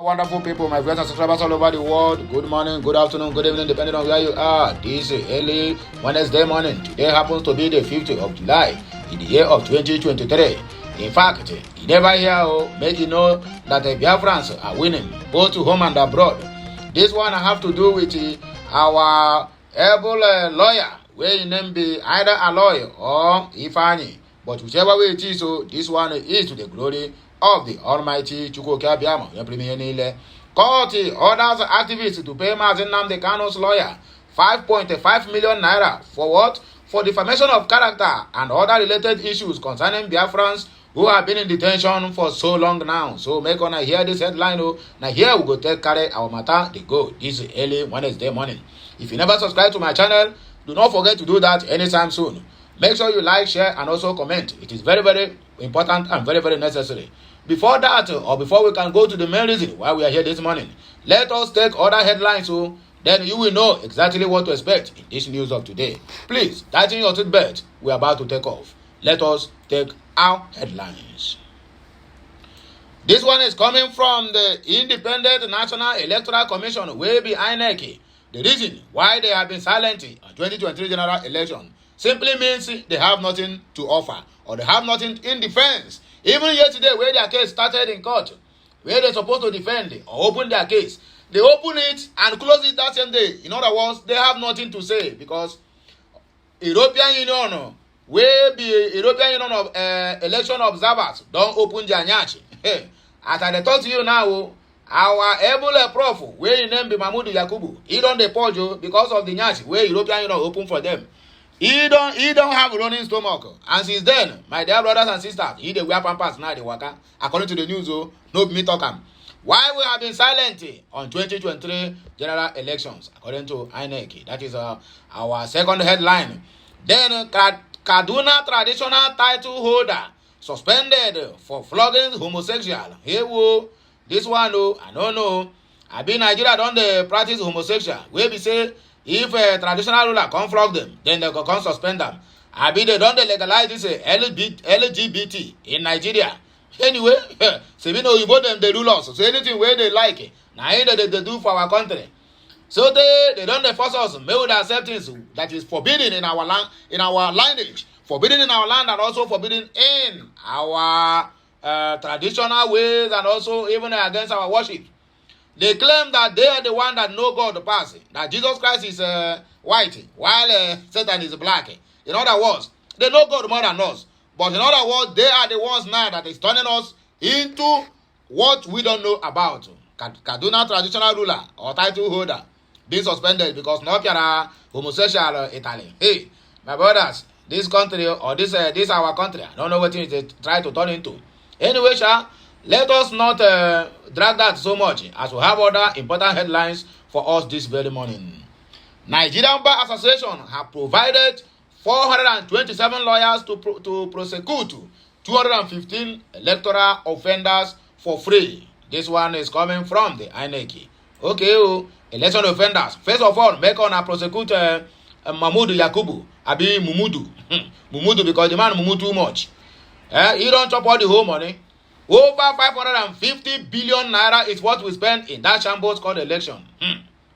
Wonderful people, my friends and subscribers all over the world. Good morning, good afternoon, good evening, depending on where you are. This is early Wednesday morning. Today happens to be the 5th of July in the year of 2023. In fact, you never hear make you know that the Biafrans are winning, both home and abroad. This one have to do with our able lawyer, where his name be either a lawyer or IFEANYI. But whichever way it is, this one is to the glory of the Almighty Chukwuka Abiyama. Court orders activists to pay Mazi Nnamdi Kanu's lawyer 5.5 million naira for what? For defamation of character and other related issues concerning Biafrans who have been in detention for so long now. So make on hear this headline. Now here we go take carry our matter. They go this early Wednesday morning. If you never subscribe to my channel, do not forget to do that anytime soon. Make sure you like, share, and also comment. It is very, very important and very, very necessary. Before that, or before we can go to the main reason why we are here this morning, let us take other headlines, so then you will know exactly what to expect in this news of today. Please, tighten your seatbelt. We are about to take off. Let us take our headlines. This one is coming from the Independent National Electoral Commission, way be INEC. The reason why they have been silent on 2023 general election simply means they have nothing to offer, or they have nothing in defense. Even yesterday, where their case started in court, where they're supposed to defend or open their case, they open it and close it that same day. In other words, they have nothing to say because European Union, where the European Union of election observers don't open their nyachi. As I talk to you now, our able prof, where his name be Mahmoud Yakubu, he don't deport you because of the nyachi where European Union open for them. He don't have running stomach. And since then, my dear brothers and sisters, he dey wear pampers now dey waka. According to the news, no me talk am. Why we have been silent on 2023 general elections, according to INEC. That is our second headline. Then Kaduna traditional title holder suspended for flogging homosexual. Hey wo, this one I don't know. I be Nigeria don dey practice homosexual. We be say if a traditional ruler come flog them, then they go come suspend them. I be they don't legalize this LGBT in Nigeria. Anyway, so we know you both them they rule us. So anything where they like, now they do for our country. So they don't force us. May we accept things that is forbidden in our land, in our lineage, forbidden in our land, and also forbidden in our traditional ways, and also even against our worship. They claim that they are the one that know God pass, that Jesus Christ is white, while Satan is black. In other words, they know God more than us. But in other words, they are the ones now that is turning us into what we don't know about. Kaduna traditional ruler or title holder being suspended because not homosexual Italy. Hey, my brothers, this country or this our country, I don't know what it is try to turn into. Anyway, let us not drag that so much, as we have other important headlines for us this very morning. Nigerian Bar Association have provided 427 lawyers to prosecute 215 electoral offenders for free. This one is coming from the INEC. Okay, election offenders. First of all, make on a prosecute Mahmoud Yakubu, Abi Mumudu. Mumudu because the man mumu too much. He don't chop all the whole money. Over 550 billion naira is what we spend in that shambles called election.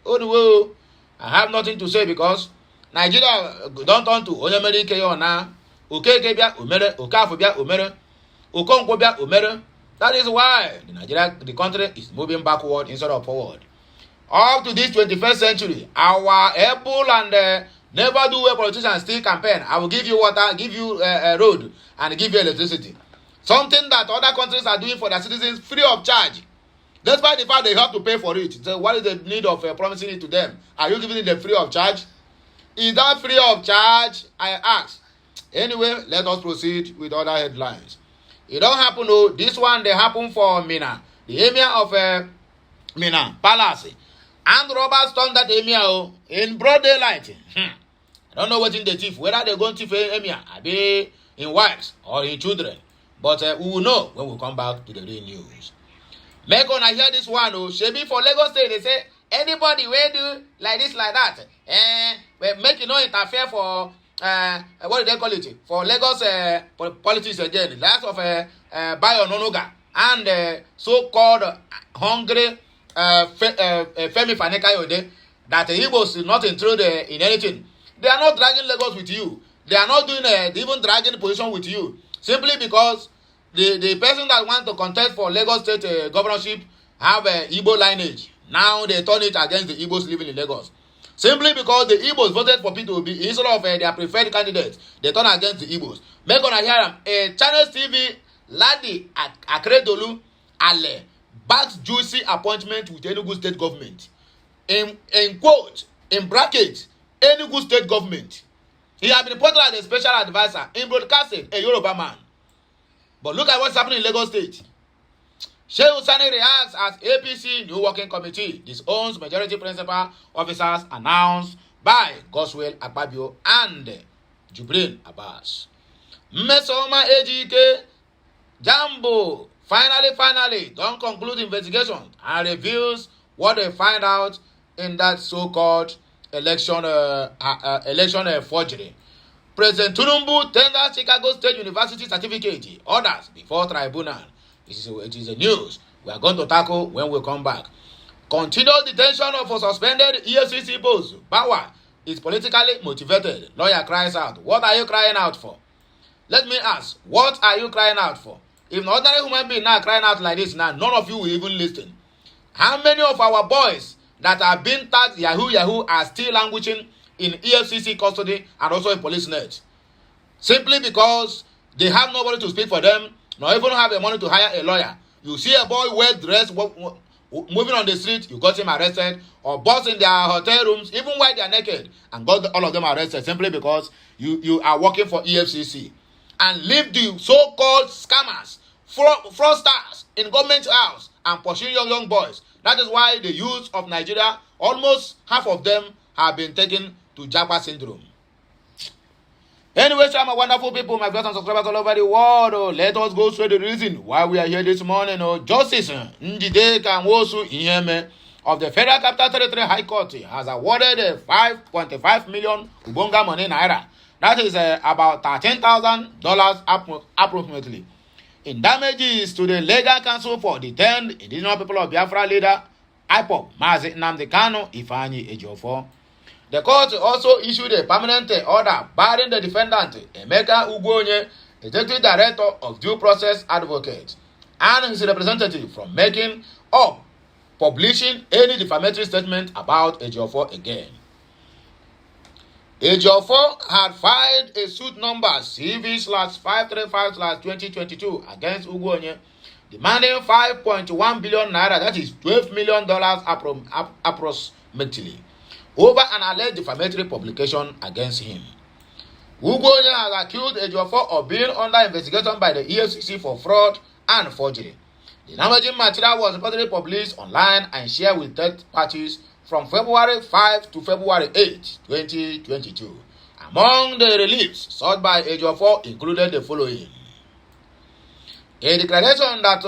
Oh, I have nothing to say because Nigeria don't turn to Onyemere Ikeyo now. Okeke bia umere, Okafu bia umere, Okonkwo bia umere. That is why the country is moving backward instead of forward. Up to this 21st century, our able and never do well politicians still campaign. I will give you water, give you a road, and give you electricity. Something that other countries are doing for their citizens free of charge. Despite the fact they have to pay for it. So what is the need of promising it to them? Are you giving it free of charge? Is that free of charge? I ask. Anyway, let us proceed with other headlines. It don't happen though. This one they happen for Mina. The Emir of Mina Palace. And robbers stormed that Emir in broad daylight. I don't know what in the thief. Whether they're going to thief Emir, are they in wives or in children? But we will know when we come back to the real news. Make on I hear this one, Shebi for Lagos State, they say anybody will do like this, like that. Make you no interfere for what do they call it? For Lagos politics again. The likes of Bayo Nonoga. and so-called hungry Femi Fani-Kayode that the Igbos is not intrude in anything. They are not dragging Lagos with you. They are not doing even dragging position with you. Simply because the person that wants to contest for Lagos State governorship have Igbo lineage. Now they turn it against the Igbos living in Lagos. Simply because the Igbos voted for P2B instead of their preferred candidates, they turn against the Igbos. Make gonna hear them. Channel TV Ladi Akredolu Ale backs juicy appointment with Enugu State government. In quote, in brackets, Enugu State government. He has been reported as a special advisor in broadcasting, a Yoruba man. But look at what's happening in Lagos State. Shehu Sani reacts as APC new working committee disowns majority principal officers announced by Goswell Akpabio and Jubrin Abbas. Mmesoma Ejike JAMB finally don't conclude investigation and reveals what they find out in that so-called election forgery. President Tinubu tenders Chicago State University certificate orders before tribunal. It is a news we are going to tackle when we come back. Continued detention of a suspended EFCC boss. Power is politically motivated. Lawyer cries out. What are you crying out for? Let me ask. What are you crying out for? If an ordinary human being now crying out like this now, none of you will even listen. How many of our boys that have been tagged Yahoo are still languishing in EFCC custody and also in police net? Simply because they have nobody to speak for them, nor even have the money to hire a lawyer. You see a boy well dressed moving on the street, you got him arrested, or boss in their hotel rooms, even while they are naked, and got all of them arrested simply because you are working for EFCC. And leave the so-called scammers, fraudsters in government house and pursuing young boys. That is why the youth of Nigeria, almost half of them have been taken to Japa syndrome. Anyway, my wonderful people, my viewers and subscribers all over the world, let us go through the reason why we are here this morning. Justice Njide Kanwosu Iheme of the Federal Capital Territory High Court has awarded 5.5 million Ubonga money naira. That is about $13,000 approximately in damages to the legal counsel for detained indigenous people of Biafra leader IPOB Mazi Nnamdi Kanu IFEANYI EJIOFOR. The court also issued a permanent order barring the defendant Emeka Ugwuonye, executive director of Due Process Advocate, and his representative from making or publishing any defamatory statement about EJIOFOR again. EJIOFOR had filed a suit number CV/535/2022 against Ugwuonye, demanding 5.1 billion naira, that is $12 million approximately, over an alleged defamatory publication against him. Ugwuonye has accused EJIOFOR of being under investigation by the EFCC for fraud and forgery. The damaging material was reportedly published online and shared with third parties from February 5 to February 8, 2022. Among the reliefs sought by EJIOFOR included the following: a declaration that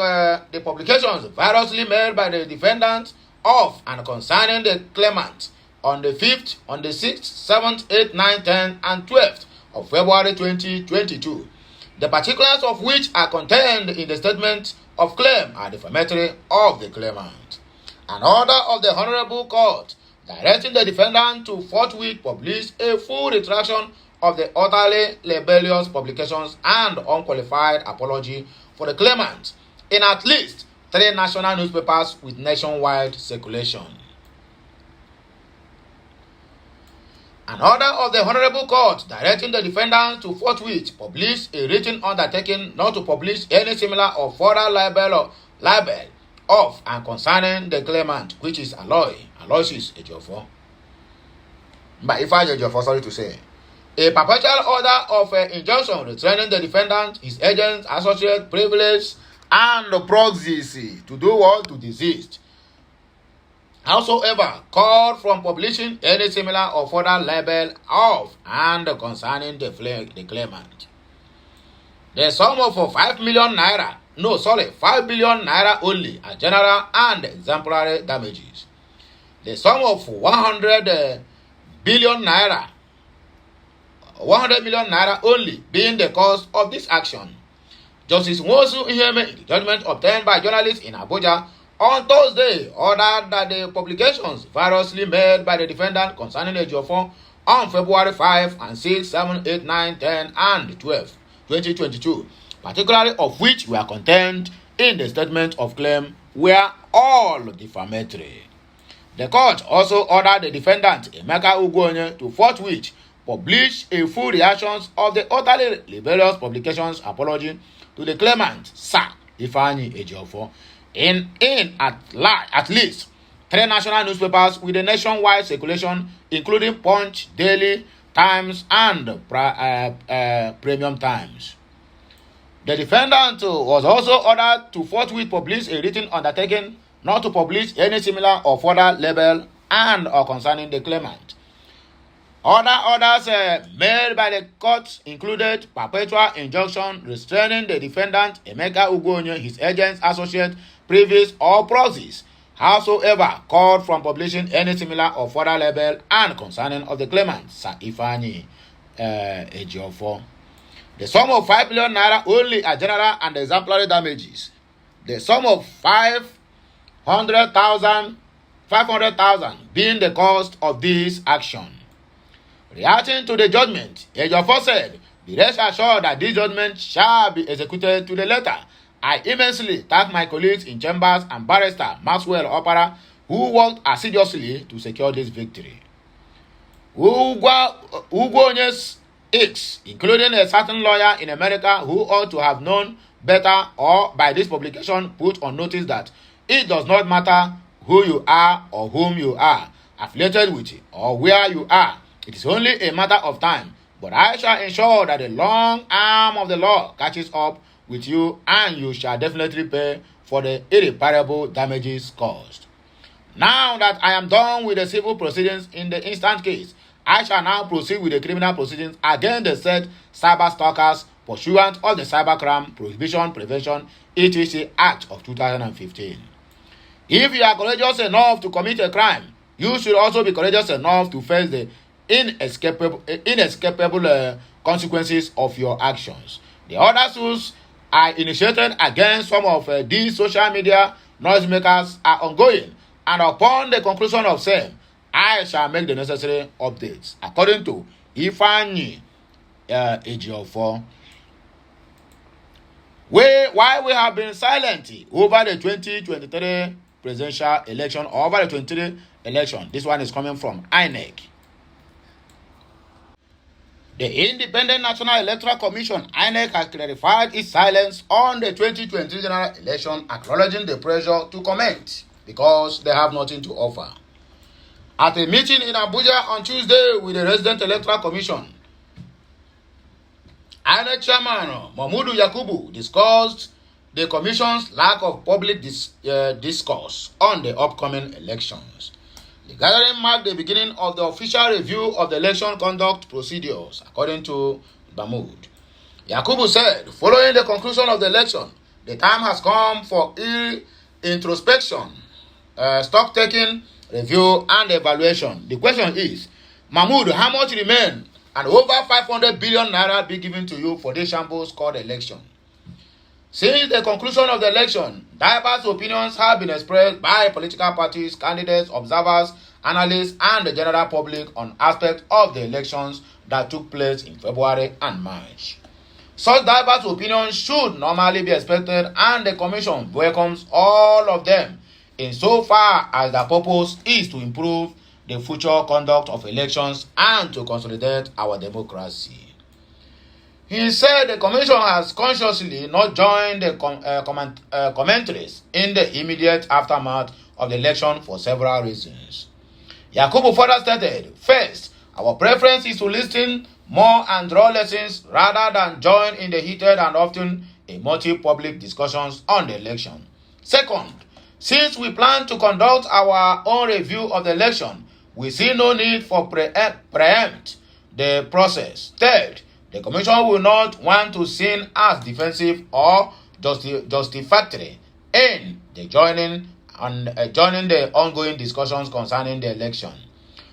the publications variously made by the defendant of and concerning the claimant on the 5th, on the 6th, 7th, 8th, 9th, 10th, and 12th of February 2022, the particulars of which are contained in the statement of claim are defamatory of the claimant. An order of the Honorable Court directing the defendant to forthwith publish a full retraction of the utterly libellous publications and unqualified apology for the claimant in at least 3 national newspapers with nationwide circulation. An order of the Honorable Court directing the defendant to forthwith publish a written undertaking not to publish any similar or further libel of and concerning the claimant, which is Aloysius EJIOFOR. But if EJIOFOR, sorry to say, a perpetual order of injunction restraining the defendant, his agents, associates, privileges, and proxies to do what? To desist. Howsoever, called from publishing any similar or further libel of and concerning the claimant. The sum of 5 million naira, 5 billion naira only as general and exemplary damages. The sum of 100 million naira only being the cause of this action. Justice Nwosu Iheme, in the judgment obtained by journalists in Abuja on Thursday, ordered that the publications variously made by the defendant concerning EJIOFOR on February 5 and 6, 7, 8, 9, 10, and 12, 2022, particularly of which were contained in the statement of claim, were all defamatory. The court also ordered the defendant, Emeka Ugonye, to forthwith publish a full reactions of the utterly libelous publications apology to the claimant, Sir IFEANYI EJIOFOR, in at least 3 national newspapers with a nationwide circulation, including Punch, Daily, Times, and Premium Times. The defendant was also ordered to forthwith publish a written undertaking not to publish any similar or further label and or concerning the claimant. Other orders made by the court included perpetual injunction restraining the defendant, Emeka Ugonye, his agents, associates, privies, or proxies, howsoever called from publishing any similar or further label and concerning of the claimant, Sir IFEANYI EJIOFOR. The sum of 5 billion naira only as general and exemplary damages. The sum of 500,000 being the cost of this action. Reacting to the judgment, EJIOFOR said, "Be rest assured that this judgment shall be executed to the letter. I immensely thank my colleagues in chambers and barrister Maxwell Opara, who worked assiduously to secure this victory." Ugonye's aides, including a certain lawyer in America who ought to have known better, or by this publication put on notice that it does not matter who you are or whom you are affiliated with or where you are. It is only a matter of time, but I shall ensure that the long arm of the law catches up with you, and you shall definitely pay for the irreparable damages caused. Now that I am done with the civil proceedings in the instant case, I shall now proceed with the criminal proceedings against the said cyber stalkers pursuant of the Cybercrime Prohibition Prevention etc. Act of 2015. If you are courageous enough to commit a crime, you should also be courageous enough to face the inescapable consequences of your actions. The other suits I initiated against some of these social media noisemakers are ongoing, and upon the conclusion of same, I shall make the necessary updates, according to IFEANYI EJIOFOR. Why we have been silent over the 2023 presidential election, or over the 2023 election. This one is coming from INEC. The Independent National Electoral Commission, INEC, has clarified its silence on the 2023 general election, acknowledging the pressure to comment because they have nothing to offer. At a meeting in Abuja on Tuesday with the Resident Electoral Commission, INEC Chairman Mahmood Yakubu discussed the Commission's lack of public discourse on the upcoming elections. The gathering marked the beginning of the official review of the election conduct procedures, according to Mahmood. Yakubu said, following the conclusion of the election, the time has come for introspection, stock-taking, review, and evaluation. The question is, Mahmood, how much remain and over 500 billion naira be given to you for this shambles called election? Since the conclusion of the election, diverse opinions have been expressed by political parties, candidates, observers, analysts, and the general public on aspects of the elections that took place in February and March. Such diverse opinions should normally be expected, and the Commission welcomes all of them insofar as the purpose is to improve the future conduct of elections and to consolidate our democracy. He said the Commission has consciously not joined the commentaries in the immediate aftermath of the election for several reasons. Yakubu further stated, first, our preference is to listen more and draw lessons rather than join in the heated and often emotive public discussions on the election. Second, since we plan to conduct our own review of the election, we see no need for preempt the process. Third, the Commission will not want to seem as defensive or justifactory in the joining the ongoing discussions concerning the election.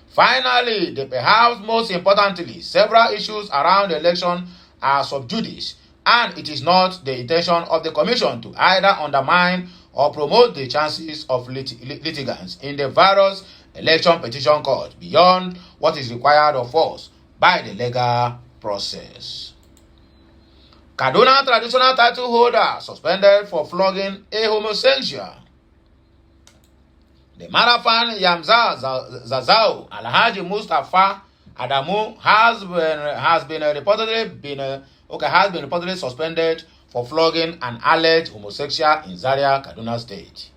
Finally, perhaps most importantly, several issues around the election are sub judice and it is not the intention of the Commission to either undermine or promote the chances of litigants in the various election petition court beyond what is required of us by the legal process. Kaduna traditional title holder suspended for flogging a homosexual. The Marafan Yamza Zazao Alhaji Mustafa Adamu has been reportedly suspended for flogging an alleged homosexual in Zaria, Kaduna State.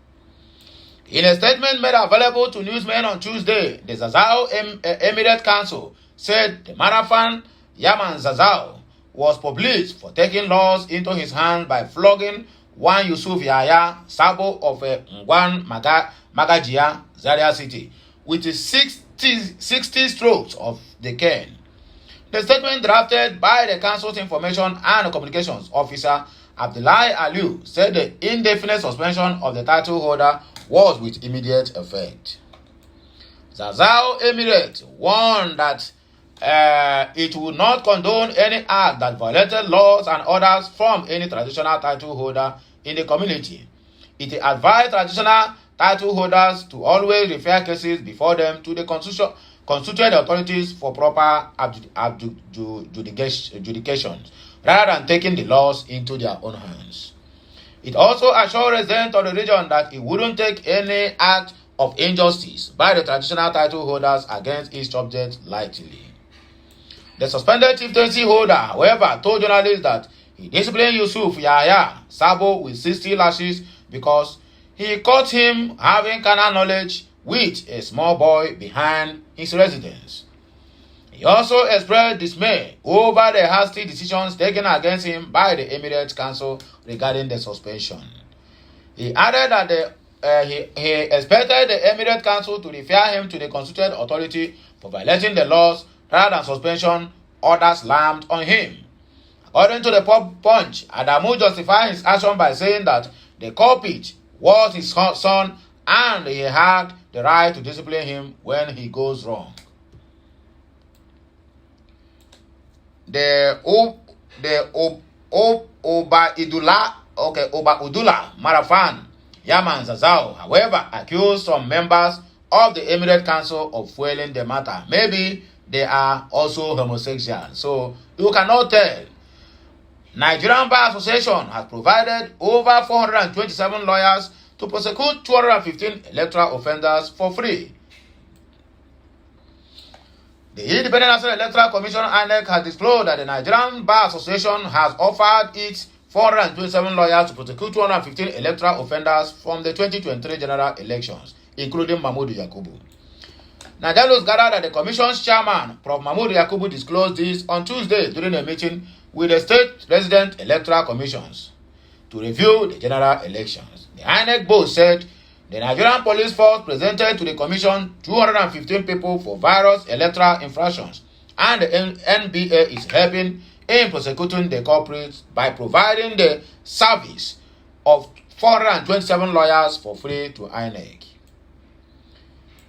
In a statement made available to newsmen on Tuesday, the Zazao Emirate Council said the Marafan Yaman Zazao was published for taking laws into his hands by flogging one Yusuf Yahya Sabo of Ngwan Magajia, Zaria City, with 60 strokes of the cane. The statement drafted by the Council's Information and Communications Officer Abdullahi Aliu said the indefinite suspension of the title holder was with immediate effect. Zazao Emirate warned that it would not condone any act that violated laws and orders from any traditional title holder in the community. It advised traditional title holders to always refer cases before them to the constituted authorities for proper adjudications rather than taking the laws into their own hands. It also assured residents of the region that it wouldn't take any act of injustice by the traditional title holders against its subjects lightly. The suspended chieftaincy holder, however, told journalists that he disciplined Yusuf Yahya Sabo with 60 lashes because he caught him having carnal knowledge with a small boy behind his residence. He also expressed dismay over the hasty decisions taken against him by the Emirate Council regarding the suspension. He added that he expected the Emirate Council to refer him to the constituted authority for violating the laws rather than suspension orders slammed on him. According to the Punch, Adamu justified his action by saying that the culprit was his son and he had the right to discipline him when he goes wrong. The Obaidullah Marafan Yaman Zazao, however, accused some members of the Emirate Council of fueling the matter. Maybe they are also homosexual, so you cannot tell. Nigerian Bar Association has provided over 427 lawyers to prosecute 215 electoral offenders for free. The Independent National Electoral Commission INEC has disclosed that the Nigerian Bar Association has offered its 427 lawyers to prosecute 215 electoral offenders from the 2023 general elections, including Mahmood Yakubu. Nigerians gathered that the Commission's chairman, Prof. Mahmood Yakubu, disclosed this on Tuesday during a meeting with the state resident electoral commissions to review the general elections. The INEC board said the Nigerian police force presented to the commission 215 people for various electoral infractions, and the NBA is helping in prosecuting the culprits by providing the service of 427 lawyers for free to INEC.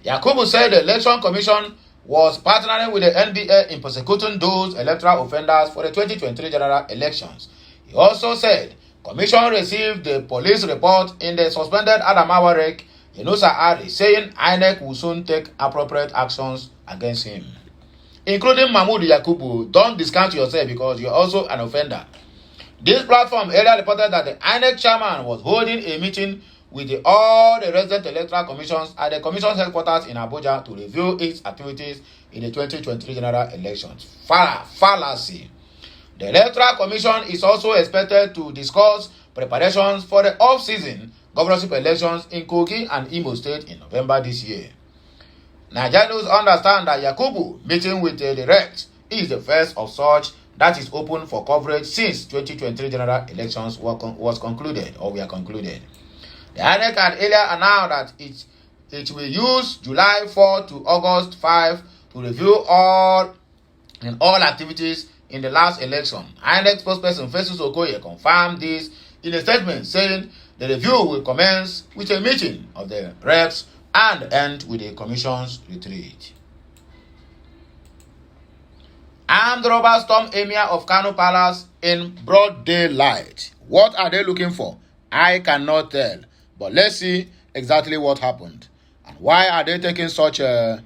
Yakubu said the Election Commission was partnering with the NBA in prosecuting those electoral offenders for the 2023 general elections. He also said Commission received the police report in the suspended Adamawa Rek Yunusa Ali, saying INEC will soon take appropriate actions against him, including Mahmood Yakubu. Don't discount yourself because you're also an offender. This platform earlier reported that the INEC chairman was holding a meeting with all the resident electoral commissions at the commission's headquarters in Abuja to review its activities in the 2023 general elections. Fallacy. The Electoral Commission is also expected to discuss preparations for the off-season governorship elections in Kogi and Imo State in November this year. Nigerians understand that Yakubu meeting with the Rect is the first of such that is open for coverage since 2023 general elections were concluded. The INEC had earlier announced that it will use July 4 to August 5 to review all activities in the last election. INEC spokesperson Festus Okoye confirmed this in a statement, saying the review will commence with a meeting of the reps and end with the commission's retreat. Armed robbers stormed Emir of Kano Palace in broad daylight. What are they looking for? I cannot tell. But let's see exactly what happened. And why are they taking such a,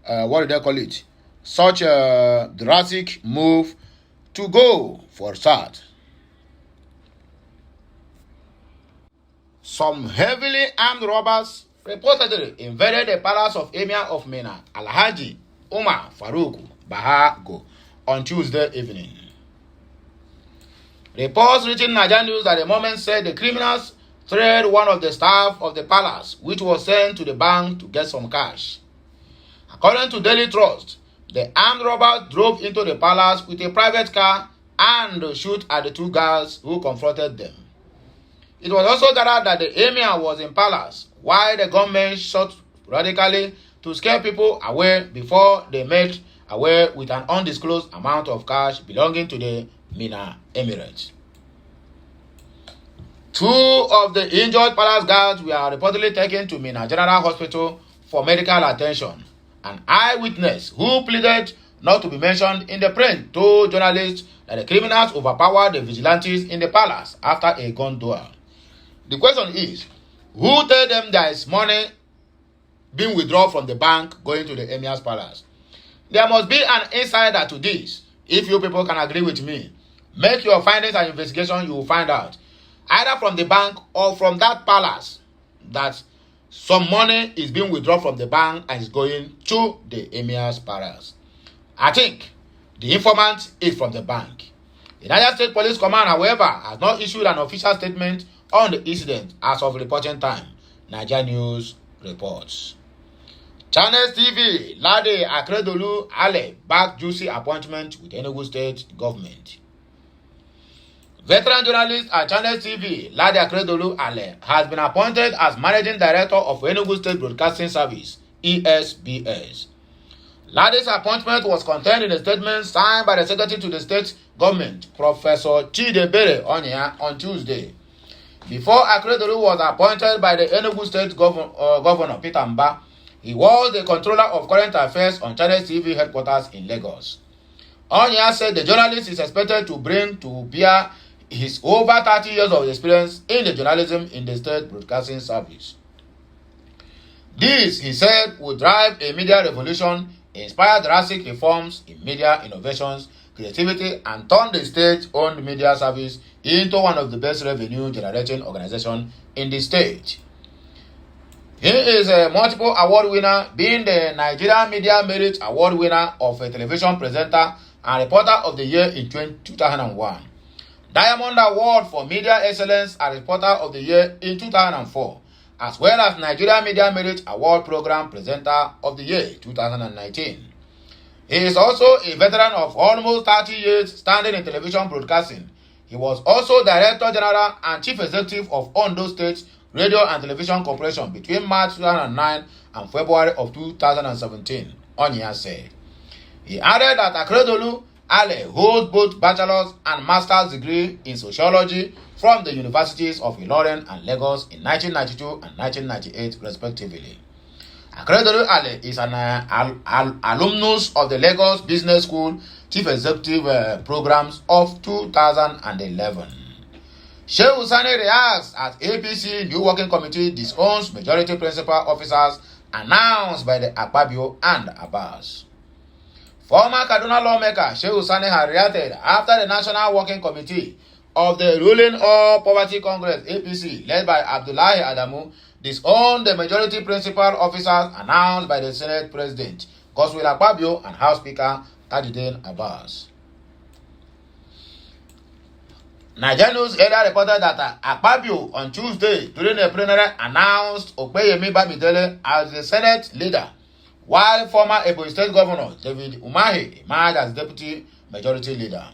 what do they call it? Such a drastic move to go for start. Some heavily armed robbers reportedly invaded the palace of Emir of Mina, Alhaji Umar Farouk Bahago, on Tuesday evening. Reports reaching Nigerian News at the moment said the criminals threatened one of the staff of the palace, which was sent to the bank to get some cash. According to Daily Trust, the armed robbers drove into the palace with a private car and shoot at the two guards who confronted them. It was also gathered that the emir was in palace while the government shot radically to scare people away before they made away with an undisclosed amount of cash belonging to the Mina Emirate. Two of the injured palace guards were reportedly taken to Mina General Hospital for medical attention. An eyewitness who pleaded not to be mentioned in the print told journalists that the criminals overpowered the vigilantes in the palace after a gun duel. The question is, who told them there is money being withdrawn from the bank going to the emir's palace? There must be an insider to this. If you people can agree with me, make your findings and investigation, you will find out, either from the bank or from that palace, that some money is being withdrawn from the bank and is going to the emir's palace. I think the informant is from the bank. The Niger State Police Command, however, has not issued an official statement on the incident as of reporting time, Niger News reports. Channels TV, Lade Akredolu Ale back juicy appointment with Enugu State government. Veteran journalist at Channels TV, Lade Akredolu Ale, has been appointed as Managing Director of Enugu State Broadcasting Service, ESBS. Lade's appointment was contained in a statement signed by the Secretary to the State Government, Professor Chidebere Onya, on Tuesday. Before Akredolu was appointed by the Enugu State Governor Peter Mba, he was the controller of current affairs on Channels TV headquarters in Lagos. Onya said the journalist is expected to bring to bear his over 30 years of experience in the journalism in the State Broadcasting Service. This, he said, would drive a media revolution, inspire drastic reforms in media innovations, creativity, and turn the state-owned media service into one of the best revenue-generating organizations in the state. He is a multiple award winner, being the Nigerian Media Merit Award winner of a television presenter and reporter of the year in 2001, Diamond Award for Media Excellence and Reporter of the Year in 2004, as well as Nigeria Media Merit Award Program Presenter of the Year 2019. He is also a veteran of almost 30 years standing in television broadcasting. He was also Director General and Chief Executive of Ondo State Radio and Television Corporation between March 2009 and February of 2017, Onya said. He added that Akredolu Ale holds both bachelor's and master's degree in sociology from the universities of Ilorin and Lagos in 1992 and 1998 respectively. Akredolu Ale is an alumnus of the Lagos Business School Chief Executive Programs of 2011. Shehu Sani reacts as APC New Working Committee disowns majority principal officers announced by the Akpabio and Abbas. Former Kaduna lawmaker Shehu Sani had reacted after the National Working Committee of the ruling All Poverty Congress APC, led by Abdullahi Adamu, disowned the majority principal officers announced by the Senate President Godswill Akpabio and House Speaker Tajuddin Abbas. Nigeria News earlier reported that Akpabio on Tuesday during a plenary announced Opeyemi Bamidele as the Senate leader, while former Ebonyi State Governor David Umahi emerged as Deputy Majority Leader.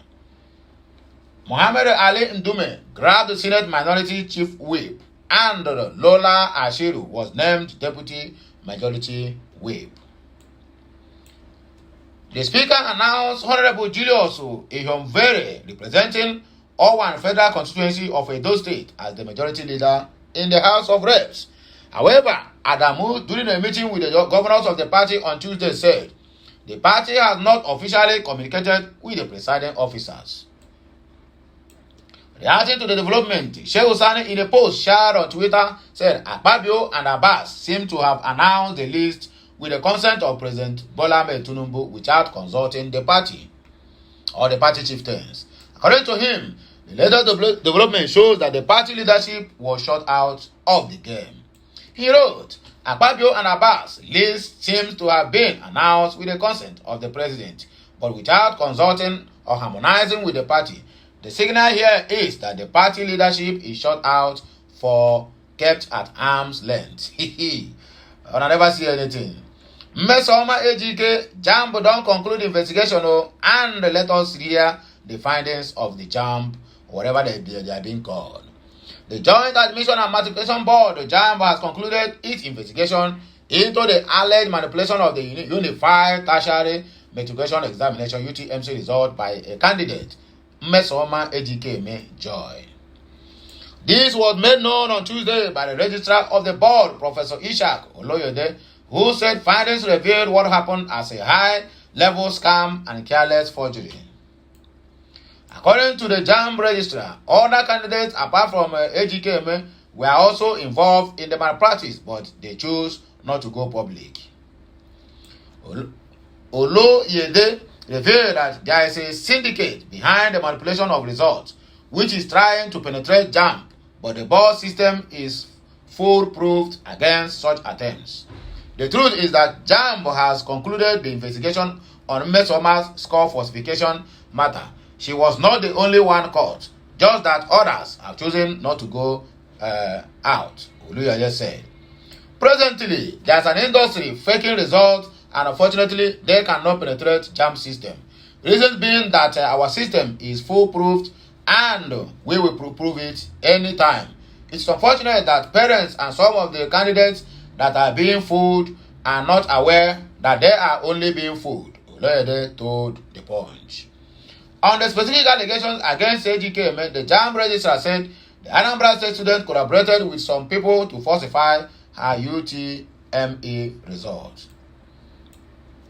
Mohammed Ali Ndume grabbed the Senate Minority Chief Whip, and Lola Ashiru was named Deputy Majority Whip. The Speaker announced Honorable Julius Ihomvere, representing Owan Federal Constituency of Edo State, as the Majority Leader in the House of Reps. However, Adamu, during a meeting with the governors of the party on Tuesday, said the party has not officially communicated with the presiding officers. Reacting to the development, Shehu Sani, in a post shared on Twitter, said Akpabio and Abbas seem to have announced the list with the consent of President Bola Ahmed Tinubu without consulting the party or the party chieftains. According to him, the latest development shows that the party leadership was shut out of the game. He wrote, Akpabio and Abbas list seems to have been announced with the consent of the president, but without consulting or harmonizing with the party. The signal here is that the party leadership is shut out for kept at arm's length. I never see anything. Mmesoma Ejike, JAMB don't conclude investigation and let us hear the findings of the JAMB, whatever they are being called. The Joint Admission and Matriculation Board, the JAMB, has concluded its investigation into the alleged manipulation of the Unified Tertiary Matriculation Examination (UTMC) result by a candidate, Mmesoma Ejike Joy. This was made known on Tuesday by the registrar of the board, Professor Ishak Oloyede, who said findings revealed what happened as a high-level scam and careless forgery. According to the JAMB registrar, other candidates apart from Ejike were also involved in the malpractice, but they chose not to go public. Oloyede revealed that there is a syndicate behind the manipulation of results, which is trying to penetrate JAMB, but the board system is foolproof against such attempts. The truth is that JAMB has concluded the investigation on Mmesoma's score falsification matter. She was not the only one caught, just that others have chosen not to go out, Oluyoye said. Presently, there's an industry faking results, and unfortunately, they cannot penetrate JAMB system. Reason being that our system is foolproof and we will prove it anytime. It's unfortunate that parents and some of the candidates that are being fooled are not aware that they are only being fooled, Oloyede told The Punch. On the specific allegations against Ejike, the JAMB registrar said the Anambra State student collaborated with some people to falsify her UTME results.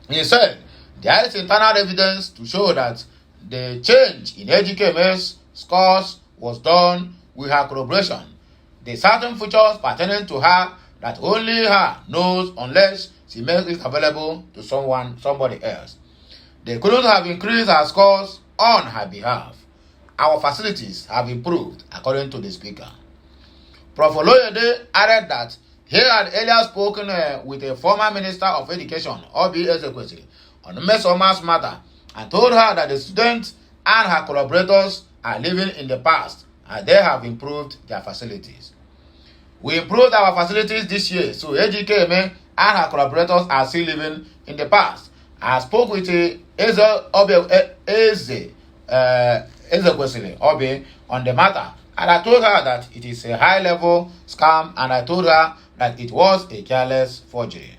He said there is internal evidence to show that the change in Ejike's scores was done with her collaboration. The certain features pertaining to her that only her knows unless she makes it available to somebody else. They couldn't have increased her scores on her behalf. Our facilities have improved, according to the speaker. Prof. Oloyede added that he had earlier spoken with a former Minister of Education, Obi Ezekwesili, on Mmesoma's matter and told her that the students and her collaborators are living in the past and they have improved their facilities. We improved our facilities this year, so Ejike and her collaborators are still living in the past. I spoke with Ezekwesili Obi on the matter, and I told her that it is a high-level scam, and I told her that it was a careless forgery.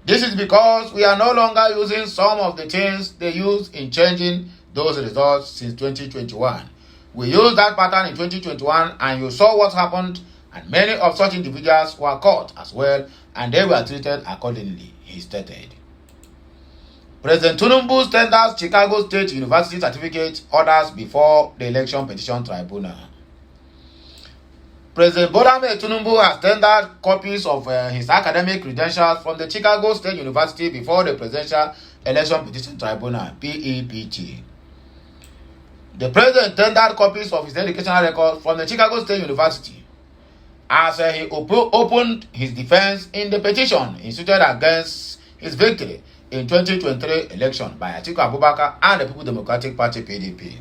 This is because we are no longer using some of the things they used in changing those results since 2021. We used that pattern in 2021, and you saw what happened, and many of such individuals were caught as well, and they were treated accordingly, he stated. President Tinubu tenders Chicago State University certificate orders before the Election Petition Tribunal. President Bola Ahmed Tinubu has tendered copies of his academic credentials from the Chicago State University before the Presidential Election Petition Tribunal, PEPT. The president tendered copies of his educational records from the Chicago State University as he opened his defense in the petition instituted against his victory in 2023 election by Atiku Abubakar and the People's Democratic Party (PDP).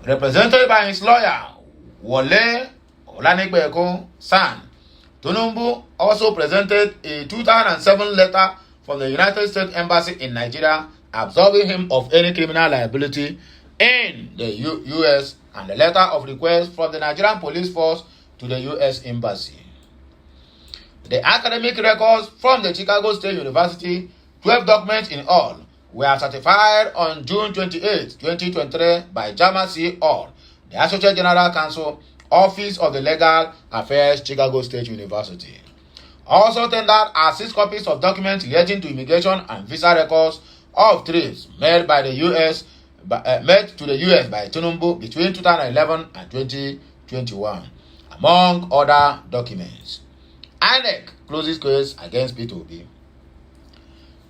Represented by his lawyer, Wole Olanipeko San, Tinubu also presented a 2007 letter from the United States Embassy in Nigeria absolving him of any criminal liability in the U.S. and a letter of request from the Nigerian Police Force to the U.S. Embassy. The academic records from the Chicago State University, 12 documents in all, were certified on June 28, 2023 by JAMB C. All, the Associate General Counsel, Office of the Legal Affairs, Chicago State University. Also tendered are 6 copies of documents relating to immigration and visa records of trips made by the U.S. to the US by Tinubu between 2011 and 2021, among other documents. INEC closes case against P2B.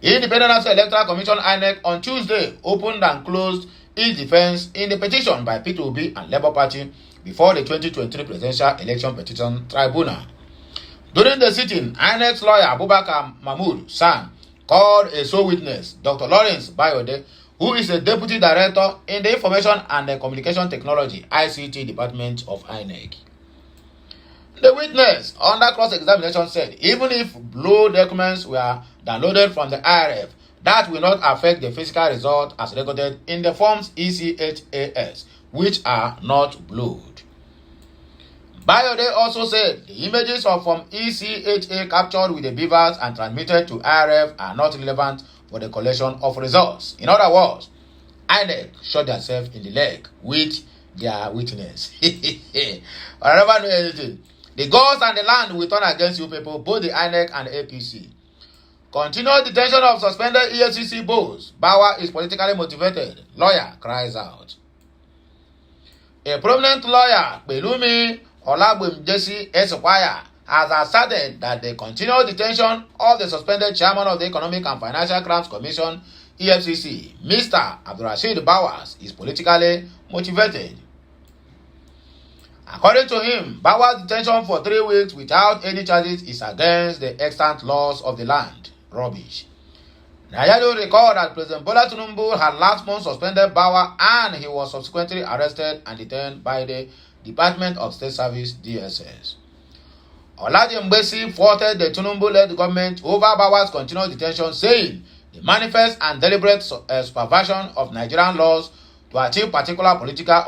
Independent National Electoral Commission INEC on Tuesday opened and closed its defense in the petition by P2B and Labour Party before the 2023 Presidential Election Petition Tribunal. During the sitting, INEC's lawyer Abubakar Mahmood San called a sole witness, Dr. Lawrence Bayode, who is the Deputy Director in the Information and Communication Technology ICT Department of INEC. The witness, under cross-examination, said even if blue documents were downloaded from the IRF, that will not affect the physical result as recorded in the forms ECHAS, which are not blued. Bayode also said the images of Form ECHA captured with the beavers and transmitted to IRF are not relevant for the collection of results. In other words, INEC shot themselves in the leg with their witness. I never know anything. The gods and the land will turn against you people, both the INEC and the APC. Continued detention of suspended EFCC boss. Bawa is politically motivated. Lawyer cries out. A prominent lawyer, Pelumi Olagbemjesi Esquire, has asserted that the continued detention of the suspended chairman of the Economic and Financial Crimes Commission, EFCC, Mr. Abdulrasheed Bawaz, is politically motivated. According to him, Bawaz's detention for 3 weeks without any charges is against the extant laws of the land. Rubbish. Nayado recalled that President Bola Tinubu had last month suspended Bawa and he was subsequently arrested and detained by the Department of State Service DSS. Olaji Mbesi faulted the Tinubu-led government over Bawa's continued detention, saying the manifest and deliberate supervision of Nigerian laws to achieve particular political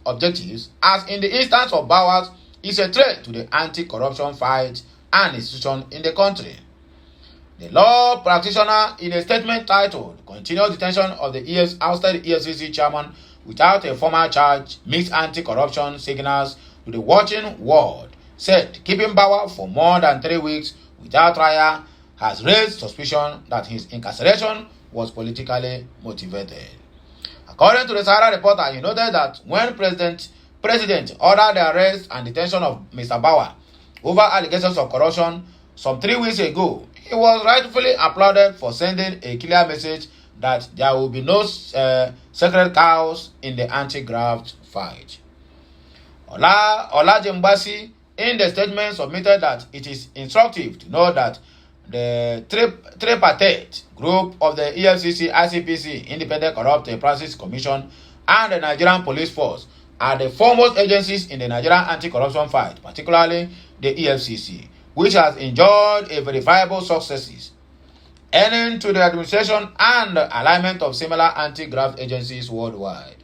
objectives, as in the instance of Bawa's, is a threat to the anti-corruption fight and institution in the country. The law practitioner, in a statement titled "Continued Detention of the ousted EFCC chairman without a formal charge meets anti-corruption signals to the watching world," said keeping Bawa for more than 3 weeks without trial has raised suspicion that his incarceration was politically motivated. According to the Sahara reporter, he noted that when President ordered the arrest and detention of Mr. Bawa over allegations of corruption some 3 weeks ago, he was rightfully applauded for sending a clear message that there will be no sacred cows in the anti-graft fight. Olaji Mbasi, in the statement, submitted that it is instructive to know that the tripartite group of the EFCC, ICPC, Independent Corrupt Practices Commission, and the Nigerian Police Force are the foremost agencies in the Nigerian anti-corruption fight, particularly the EFCC, which has enjoyed a verifiable successes, earning to the administration and alignment of similar anti-graft agencies worldwide.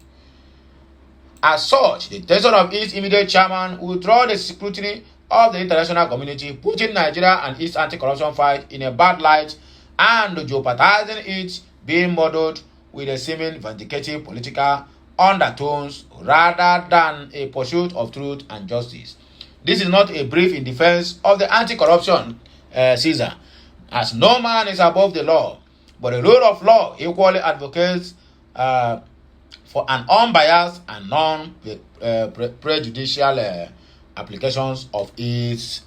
As such, the detention of its immediate chairman will draw the scrutiny of the international community, putting Nigeria and its anti-corruption fight in a bad light and jeopardizing it being muddled with a seeming vindicative political undertones rather than a pursuit of truth and justice. This is not a brief in defense of the anti-corruption Caesar, as no man is above the law, but the rule of law equally advocates for an unbiased and non-prejudicial applications of its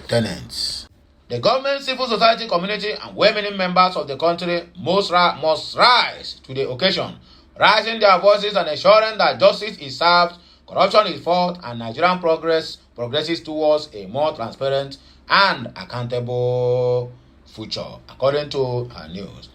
tenets. The government, civil society community, and well-meaning members of the country must rise to the occasion, raising their voices and ensuring that justice is served, corruption is fought, and Nigerian progresses towards a more transparent and accountable future, according to her news.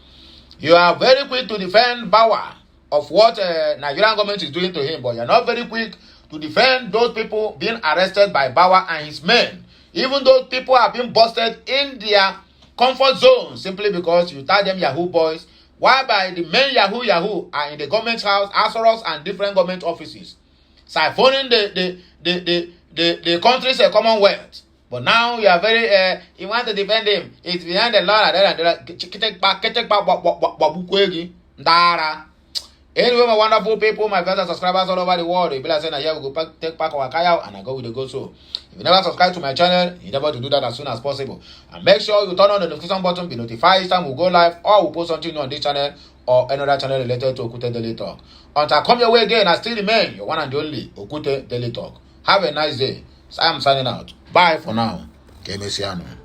You are very quick to defend Bawa of what Nigerian government is doing to him, but you are not very quick to defend those people being arrested by Bawa and his men. Even those people are being busted in their comfort zone simply because you tell them Yahoo boys, while by the main Yahoo are in the government house, Asoros, and different government offices, siphoning the country's commonwealth. But now you are very, you want to defend him. It's behind the law and Anyway, my wonderful people, my friends and subscribers all over the world, if you like saying that here we go take back our kaya and I go with the go so. If you never subscribe to my channel, you never to do that as soon as possible. And make sure you turn on the notification button, be notified each time we go live or we post something new on this channel or another channel related to Okute Daily Talk. Until I come your way again, I still remain your one and only Okute Daily Talk. Have a nice day. I am signing out. Bye for now. Kemesiano.